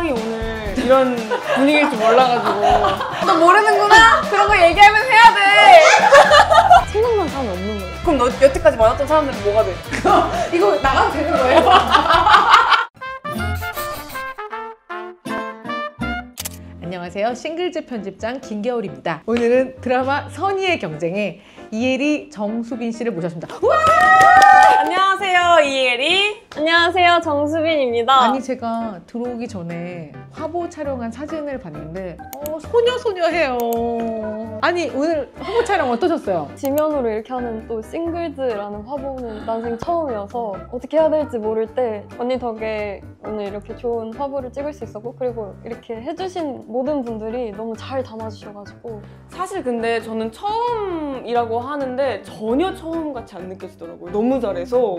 굉장히 오늘 이런 분위기일 줄 몰라가지고. 너 모르는구나? 그런 거 얘기하면 해야 돼. 생각난 사람이 없는 거예요. 그럼 너 여태까지 만났던 사람들은 뭐가 돼? 이거 나가도 되는 거예요? 안녕하세요. 싱글즈 편집장 김겨울입니다. 오늘은 드라마 선의의 경쟁에 이혜리, 정수빈 씨를 모셨습니다. 우와! 안녕하세요, 이혜리. 안녕하세요, 정수빈입니다. 아니 제가 들어오기 전에 화보 촬영한 사진을 봤는데 소녀해요. 아니 오늘 화보 촬영 어떠셨어요? 지면으로 이렇게 하는 또 싱글즈라는 화보는 난생 처음이어서 어떻게 해야 될지 모를 때 언니 덕에 오늘 이렇게 좋은 화보를 찍을 수 있었고, 그리고 이렇게 해주신 모든 분들이 너무 잘 담아주셔가지고. 사실 근데 저는 처음이라고 하는데 전혀 처음 같이 안 느껴지더라고요. 너무 잘해서.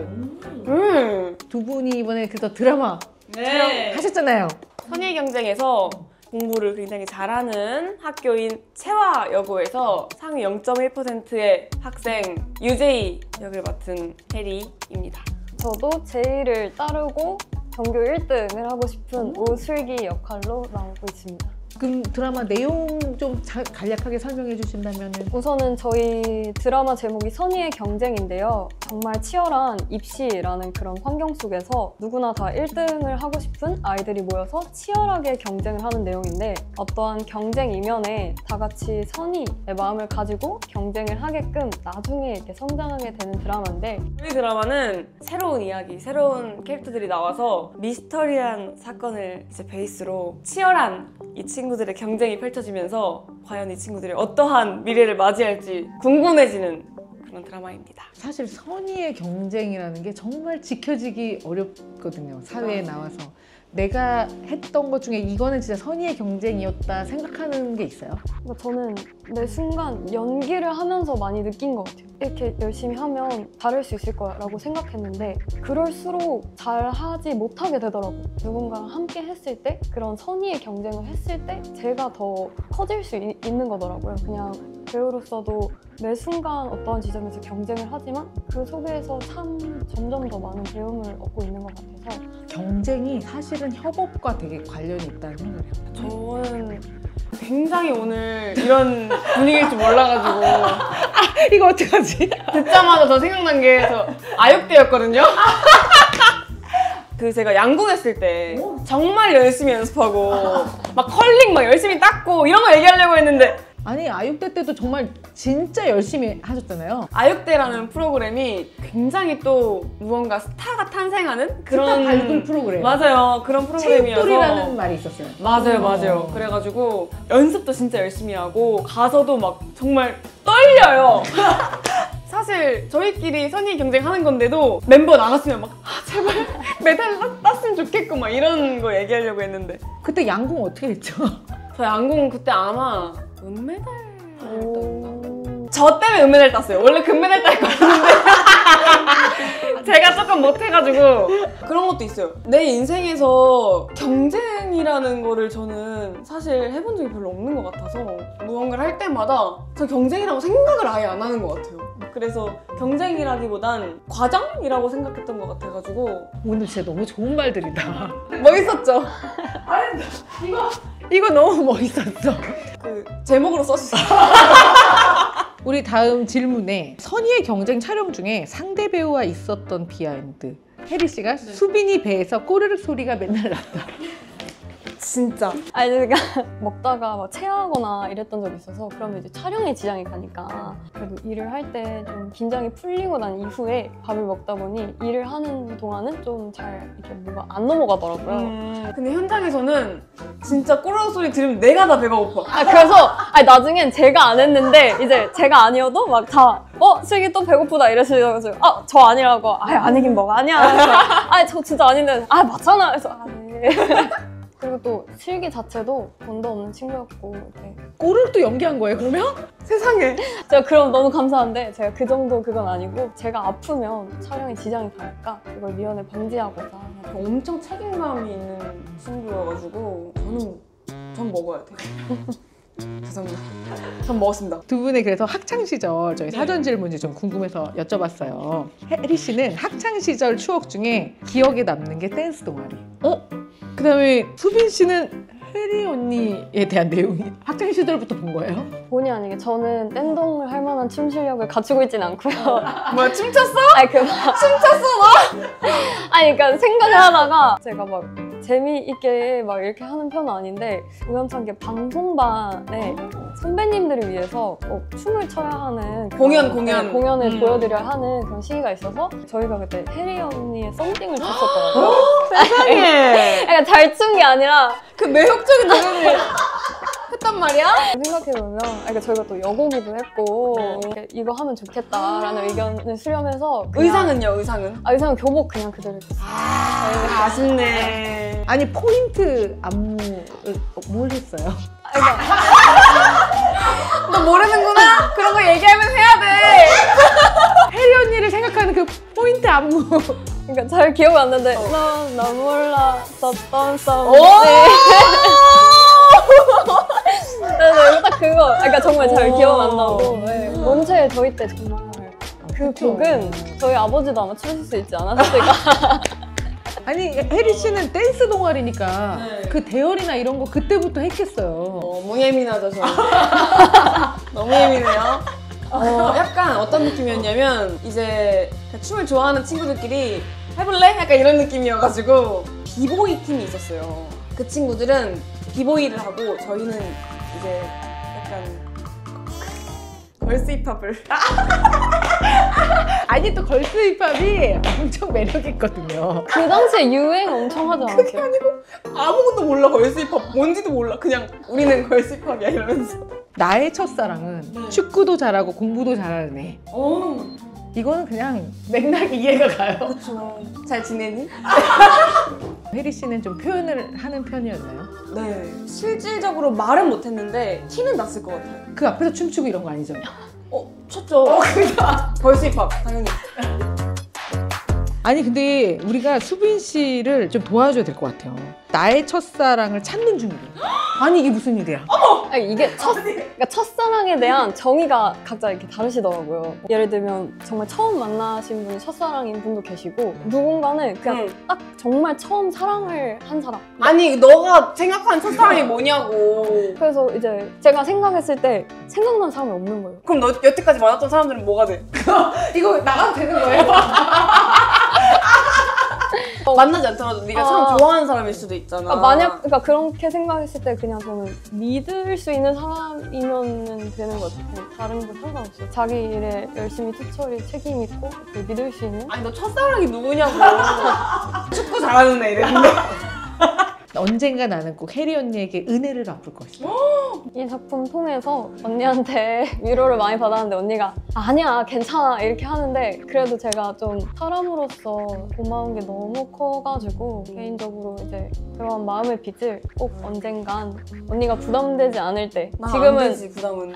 두 분이 이번에 그래서 드라마 촬영하셨잖아요. 선의 경쟁에서 공부를 굉장히 잘하는 학교인 채화여고에서 상위 0.1%의 학생 유제이 역을 맡은 혜리입니다. 저도 제의를 따르고 전교 1등을 하고 싶은 오슬기 역할로 나오고 있습니다. 그럼 드라마 내용 좀 간략하게 설명해 주신다면은. 우선은 저희 드라마 제목이 선의의 경쟁인데요. 정말 치열한 입시라는 그런 환경 속에서 누구나 다 1등을 하고 싶은 아이들이 모여서 치열하게 경쟁을 하는 내용인데, 어떠한 경쟁 이면에 다 같이 선의의 마음을 가지고 경쟁을 하게끔 나중에 이렇게 성장하게 되는 드라마인데, 우리 드라마는 새로운 이야기, 새로운 캐릭터들이 나와서 미스터리한 사건을 이제 베이스로 치열한 이 친구들의 경쟁이 펼쳐지면서 과연 이 친구들이 어떠한 미래를 맞이할지 궁금해지는 그런 드라마입니다. 사실 선의의 경쟁이라는 게 정말 지켜지기 어렵거든요. 사회에 나와서. 내가 했던 것 중에 이거는 진짜 선의의 경쟁이었다 생각하는 게 있어요? 저는 매 순간 연기를 하면서 많이 느낀 것 같아요. 이렇게 열심히 하면 잘할 수 있을 거야 라고 생각했는데, 그럴수록 잘하지 못하게 되더라고요. 누군가랑 함께 했을 때, 그런 선의의 경쟁을 했을 때 제가 더 커질 수 있는 거더라고요. 그냥 배우로서도 매 순간 어떠한 지점에서 경쟁을 하지만 그 속에서 참 점점 더 많은 배움을 얻고 있는 것 같아서. 경쟁이 사실은 협업과 되게 관련이 있다는 생각을 해요. 저는 굉장히 오늘 이런 분위기일 줄 몰라가지고 이거 어떡하지? 듣자마자 저 생각난 게 저 아육대였거든요. 그 제가 양궁했을 때 정말 열심히 연습하고 막 컬링 막 열심히 닦고 이런 거 얘기하려고 했는데, 아니 아육대 때도 정말 진짜 열심히 하셨잖아요. 아육대라는 프로그램이 굉장히 또 무언가 스타가 탄생하는 그런 스타 발굴 프로그램. 맞아요. 그런 프로그램이어서. 체육돌이라는 말이 있었어요. 맞아요. 그래가지고 연습도 진짜 열심히 하고 가서도 막 정말 떨려요. 사실 저희끼리 선의 경쟁하는 건데도 멤버 나갔으면 막 제발 메달 땄으면 좋겠고 막 이런 거 얘기하려고 했는데, 그때 양궁 어떻게 했죠? 저 양궁 그때 아마 은메달 저 때문에 은메달 땄어요. 원래 금메달 딸 거였는데 제가 조금 못해가지고. 그런 것도 있어요. 내 인생에서 경쟁이라는 거를 저는 사실 해본 적이 별로 없는 것 같아서 무언가를 할 때마다 저 경쟁이라고 생각을 아예 안 하는 것 같아요. 그래서 경쟁이라기보단 과정이라고 생각했던 것 같아가지고. 오늘 진짜 너무 좋은 말들이다. 멋있었죠? 아니 이거 너무 멋있었어. 그 제목으로 써주세요. 우리 다음 질문에 선의의 경쟁 촬영 중에 상대 배우와 있었던 비하인드. 혜리 씨가 수빈이 배에서 꼬르륵 소리가 맨날 났다. 진짜. 아니 제가 먹다가 막 체하거나 이랬던 적이 있어서, 그러면 이제 촬영에 지장이 가니까 그래도 일을 할 때 좀 긴장이 풀리고 난 이후에 밥을 먹다 보니 일을 하는 동안은 좀 잘 이렇게 뭐가 안 넘어가더라고요. 근데 현장에서는 진짜 꼬르륵 소리 들으면 내가 다 배가 고파. 그래서 나중엔 제가 안 했는데 이제 제가 아니어도 막 다 슬기 또 배고프다 이러시면서 저 아니라고. 아니긴 뭐가 아니야. 저 진짜 아닌데. 맞잖아. 그래서 네. 그리고 또 슬기 자체도 돈도 없는 친구였고 이렇게. 꼬르륵도 연기한 거예요 그러면? 세상에. 제가 그럼 너무 감사한데, 제가 그 정도 그건 아니고, 제가 아프면 촬영에 지장이 가니까 그걸 미연에 방지하고자. 엄청 책임감이 있는 친구여가지고 전 먹어야 돼. 죄송합니다. 전 먹었습니다. 두 분의 그래서 학창 시절 저희 사전 질문지 좀 궁금해서 여쭤봤어요. 혜리 씨는 학창 시절 추억 중에 기억에 남는 게 댄스 동아리. 근데 그다음에 수빈 씨는 혜리 언니에 대한 내용이 학창 시절부터 본 거예요? 본의 아니게 저는 댄동을 할 만한 춤 실력을 갖추고 있진 않고요. 뭐야, 춤췄어? 아니 아니 그러니까 생각을 하다가 제가 막 재미있게 막 이렇게 하는 편은 아닌데 우연찮게 방송반에 선배님들을 위해서 춤을 춰야 하는 공연을 보여드려야 하는 그런 시기가 있어서 저희가 그때 혜리 언니의 썸띵을 췄었더라고요. 세상에. 그러니까 잘 춘 게 아니라 그 매력적인 노래를 했단 말이야? 생각해보면 그러니까 저희가 또 여고기도 했고 이거 하면 좋겠다라는 의견을 수렴해서 그냥 의상은? 의상은 교복 그냥 그대로 입었어요. 아쉽네. 아니 포인트 안무를 뭘 했어요? 너 모르는구나? 그런 거 얘기하면 해야 돼. 혜리 언니를 생각하는 그 포인트 안무. 그러니까 잘 기억 안 나는데 나 몰랐었던 썸띵. 그래서 딱 그거 그러니까 정말 잘 기억 안 나고 원체 저희 때 정말 그 곡은 저희 아버지도 아마 추실 수 있지 않았을까. 아니 혜리 씨는 댄스 동아리니까 네. 그 대열이나 이런 거 그때부터 했겠어요. 너무 예민하죠, 저. 너무 예민해요. 약간 어떤 느낌이었냐면 이제 춤을 좋아하는 친구들끼리 해볼래? 약간 이런 느낌이어가지고 비보이 팀이 있었어요. 그 친구들은 비보이를 하고 저희는 이제 약간 걸스 힙합을. 아니 또 걸스 힙합이 엄청 매력있거든요. 그 당시에 유행 엄청 하지 않았어요? 아무것도 몰라, 걸스 힙합. 뭔지도 몰라. 그냥 우리는 걸스 힙합이야 이러면서. 나의 첫사랑은 축구도 잘하고 공부도 잘하는 애. 이거는 그냥 맥락 이해가 가요. 그쵸. 잘 지내니? 혜리 씨는 좀 표현을 하는 편이었나요? 네. 실질적으로 말은 못했는데 티는 났을 것 같아요. 그 앞에서 춤추고 이런 거 아니죠? 췄죠. 걸스 힙합 당연히. 아니 근데 우리가 수빈 씨를 좀 도와줘야 될 것 같아요. 나의 첫사랑을 찾는 중이래. 아니 이게 무슨 일이야? 아니, 이게 그러니까 첫사랑에 대한 정의가 각자 이렇게 다르시더라고요. 예를 들면 정말 처음 만나신 분이 첫사랑인 분도 계시고 누군가는 그냥 딱 정말 처음 사랑을 한 사람. 아니 너가 생각하는 첫사랑이 뭐냐고. 그래서 이제 제가 생각했을 때 생각나는 사람이 없는 거예요. 그럼 너 여태까지 만났던 사람들은 뭐가 돼? 이거 나가도 되는 거예요? 만나지 않더라도 네가 참 좋아하는 사람일 수도 있잖아. 그러니까 그렇게 생각했을 때 그냥 저는 믿을 수 있는 사람이면 되는 것 같아요. 다른 거 상관없어요. 자기 일에 열심히 투철히 책임 있고 믿을 수 있는. 아니 너 첫사랑이 누구냐고. 축구 잘하는 애 이랬는데. 언젠가 나는 꼭 혜리 언니에게 은혜를 갚을 것이다. 이 작품 통해서 언니한테 위로를 많이 받았는데 언니가 아니야 괜찮아 이렇게 하는데 그래도 제가 좀 사람으로서 고마운 게 너무 커가지고 개인적으로 이제 그런 마음의 빚을 꼭 언젠간 언니가 부담되지 않을 때 지금은 안 되지 부담은.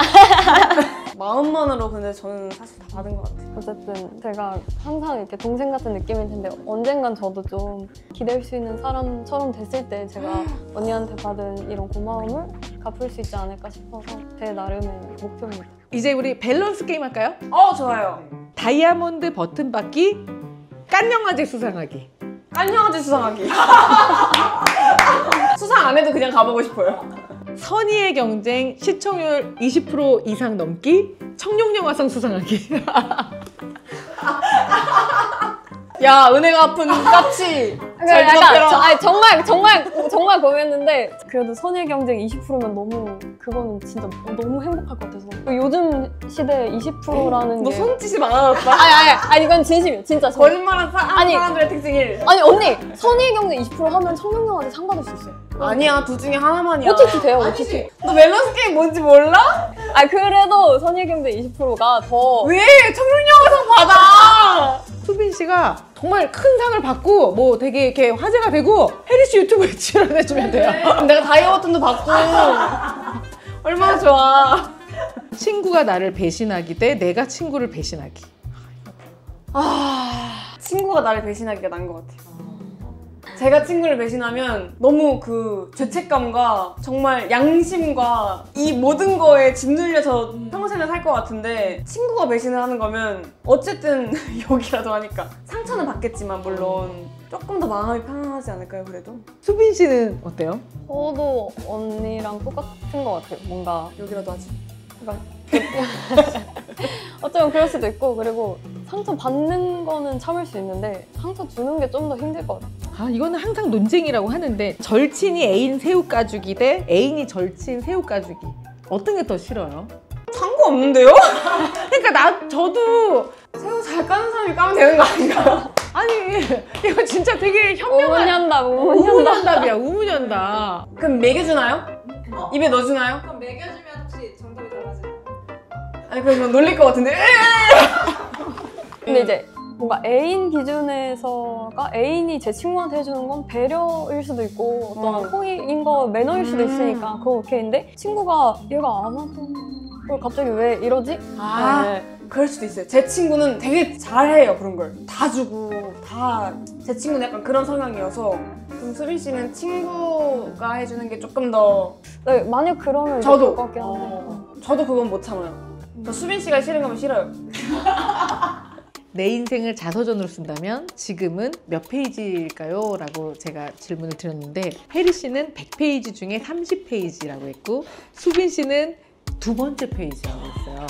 마음만으로 근데 저는 사실 다 받은 것 같아요. 어쨌든 제가 항상 이렇게 동생 같은 느낌일 텐데 언젠간 저도 좀 기댈 수 있는 사람처럼 됐을 때 제가 언니한테 받은 이런 고마움을 갚을 수 있지 않을까 싶어서 제 나름의 목표입니다. 이제 우리 밸런스 게임 할까요? 좋아요. 다이아몬드 버튼 받기, 깐영화제 수상하기. 깐영화제 수상하기. 수상 안 해도 그냥 가보고 싶어요. 선의의 경쟁 시청률 20% 이상 넘기, 청룡영화상 수상하기. 야 은혜가 아픈 깝치. 잘 약간 정말 고민했는데 그래도 선의 경쟁 20%면 그거는 진짜 너무 행복할 것 같아서 요즘 시대에 20%라는 너 게 손짓이 많아졌다. 아니 이건 진심이에요 진짜 거짓말하는 사람들의 특징 1. 아니 언니 선의 경쟁 20% 하면 청룡영화제 상 받을 수 있어요. 아니야 둘 중에 하나만이야. OTT 돼요 OTT. 너 밸런스 게임 뭔지 몰라? 그래도 선의 경쟁 20%가 더 왜 청룡영화상 받아? 수빈 씨가 정말 큰 상을 받고 뭐 되게 이렇게 화제가 되고 혜리 씨 유튜브에 출연해주면 돼요. 그럼 내가 다이아 버튼도 받고 얼마나 좋아. 친구가 나를 배신하기 대 내가 친구를 배신하기. 친구가 나를 배신하기가 난 것 같아요. 제가 친구를 배신하면 너무 그 죄책감과 정말 양심과 이 모든 거에 짓눌려서 평생을 살 것 같은데 친구가 배신을 하는 거면 어쨌든 욕이라도 하니까 상처는 받겠지만 물론 조금 더 마음이 편안하지 않을까요, 그래도? 수빈 씨는 어때요? 저도 언니랑 똑같은 것 같아요. 뭔가 여기라도 하지. 그러니까 어쩌면 그럴 수도 있고, 그리고 상처 받는 거는 참을 수 있는데 상처 주는 게 좀 더 힘들 것 같아요. 아, 이거는 항상 논쟁이라고 하는데 절친이 애인 새우 까주기 대 애인이 절친 새우 까주기. 어떤 게 더 싫어요? 상관없는데요? 그러니까 저도 새우 잘 까는 사람이 까면 되는 거 아닌가? 아니 이거 진짜 되게 현명한 우문현답. 우문현답이야. 우문현답. 그럼 먹여주나요? 입에 넣어주나요? 그럼 먹여주면 혹시 정답이 달라지나요? 아니 그럼 놀릴 것 같은데. 근데 이제 뭔가 애인 기준에서가 애인이 제 친구한테 해주는 건 배려일 수도 있고 어떤 호의인 거 매너일 수도 있으니까 그건 오케이인데, 친구가 얘가 안 하던 걸 갑자기 왜 이러지? 아 네. 그럴 수도 있어요. 제 친구는 되게 잘해요, 그런 걸. 다 주고 다. 제 친구는 약간 그런 성향이어서. 그럼 수빈 씨는 친구가 해주는 게 조금 더. 네, 만약 그러면 저도. 좋을 것 같긴 한데. 저도 그건 못 참아요. 저 수빈 씨가 싫은 거면 싫어요. 내 인생을 자서전으로 쓴다면 지금은 몇 페이지일까요? 라고 제가 질문을 드렸는데 혜리 씨는 100페이지 중에 30페이지라고 했고 수빈 씨는 두 번째 페이지라고 했어요.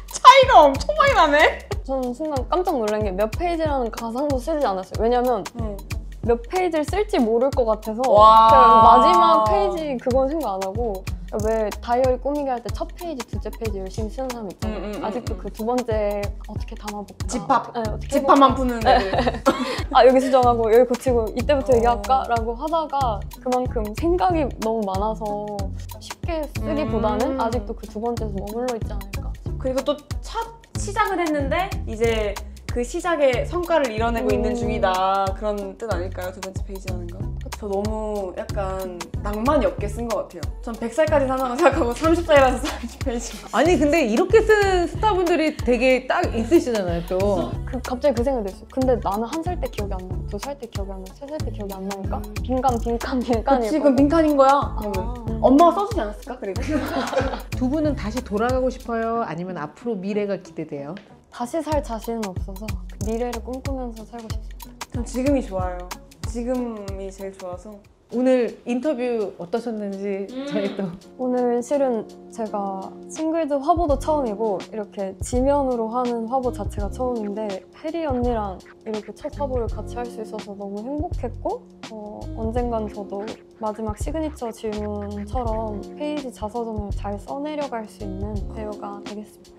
차이가 엄청 많이 나네. 저는 순간 깜짝 놀란 게 몇 페이지라는 가상도 쓰지 않았어요. 왜냐면 몇 페이지를 쓸지 모를 것 같아서 와. 그냥 마지막 페이지 그건 생각 안 하고, 왜 다이어리 꾸미기 할 때 첫 페이지, 둘째 페이지 열심히 쓰는 사람 있잖아요. 아직도 그 두 번째 어떻게 담아볼까? 집합. 네, 어떻게 집합만 푸는 애들. 아 여기 수정하고 여기 고치고 이때부터 얘기할까? 라고 하다가 그만큼 생각이 너무 많아서 쉽게 쓰기보다는 아직도 그 두 번째에서 머물러 있지 않을까. 그리고 또 첫 시작을 했는데 이제 그 시작의 성과를 이뤄내고 있는 중이다. 그런 뜻 아닐까요? 두 번째 페이지라는 건. 저 너무 약간 낭만이 없게 쓴 것 같아요. 전 100살까지 산다고 생각하고 30살이라서 30페이지. 아니 근데 이렇게 쓰는 스타분들이 되게 딱 있으시잖아요 또. 갑자기 그 생각이 들었어요. 근데 나는 1살 때 기억이 안 나고 2살 때 기억이 안 나고 3살 때 기억이 안 나니까 빈칸일 지금 빈칸인 거야. 아. 엄마가 써주지 않았을까? 그리고 두 분은 다시 돌아가고 싶어요? 아니면 앞으로 미래가 기대돼요? 다시 살 자신은 없어서 미래를 꿈꾸면서 살고 싶습니다. 전 지금이 좋아요. 지금이 제일 좋아서. 오늘 인터뷰 어떠셨는지 저희 또 오늘 실은 제가 싱글즈 화보도 처음이고 이렇게 지면으로 하는 화보 자체가 처음인데 혜리 언니랑 이렇게 첫 화보를 같이 할 수 있어서 너무 행복했고, 언젠간 저도 마지막 시그니처 질문처럼 페이지 자서전을 잘 써내려갈 수 있는 배우가 되겠습니다.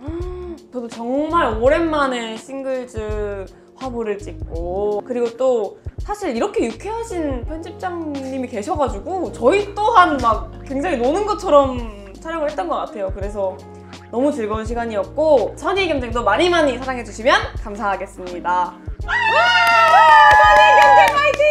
저도 정말 오랜만에 싱글즈 화보를 찍고, 그리고 또 사실 이렇게 유쾌하신 편집장님이 계셔가지고 저희 또한 막 굉장히 노는 것처럼 촬영을 했던 것 같아요. 그래서 너무 즐거운 시간이었고 선의의 경쟁도 많이 많이 사랑해주시면 감사하겠습니다. 선의의 경쟁 화이팅!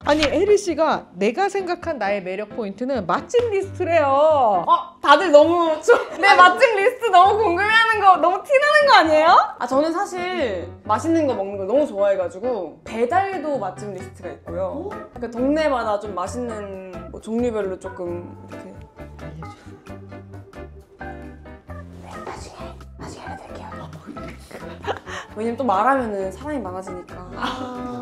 아니 혜리 씨가 내가 생각한 나의 매력 포인트는 맛집 리스트래요. 다들 너무 내 맛집 리스트 너무 궁금해하는 거 너무 티나는 거 아니에요? 저는 사실 맛있는 거 먹는 걸 너무 좋아해가지고 배달도 맛집 리스트가 있고요. 그러니까 동네마다 좀 맛있는 뭐 종류별로 조금 이렇게 나중에 알려드릴게요. 왜냐면 또 말하면은 사람이 많아지니까.